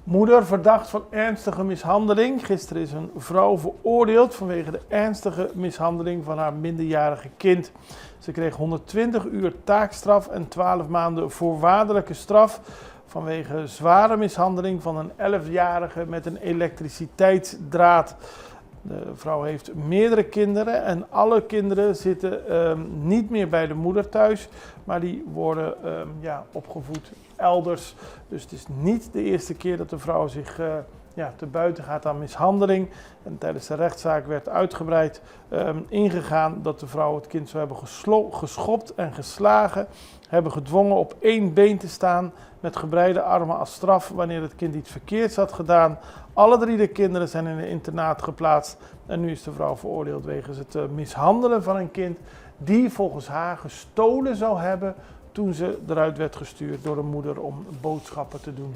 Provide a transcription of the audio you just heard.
Moeder verdacht van ernstige mishandeling. Gisteren is een vrouw veroordeeld vanwege de ernstige mishandeling van haar minderjarige kind. Ze kreeg 120 uur taakstraf en 12 maanden voorwaardelijke straf vanwege zware mishandeling van een 11-jarige met een elektriciteitsdraad. De vrouw heeft meerdere kinderen en alle kinderen zitten niet meer bij de moeder thuis, maar die worden opgevoed elders. Dus het is niet de eerste keer dat de vrouw zich te buiten gaat aan mishandeling. En tijdens de rechtszaak werd uitgebreid ingegaan dat de vrouw het kind zou hebben geschopt en geslagen, hebben gedwongen op één been te staan met gebreide armen als straf wanneer het kind iets verkeerds had gedaan. Alle 3 de kinderen zijn in een internaat geplaatst en nu is de vrouw veroordeeld wegens het mishandelen van een kind die volgens haar gestolen zou hebben toen ze eruit werd gestuurd door de moeder om boodschappen te doen.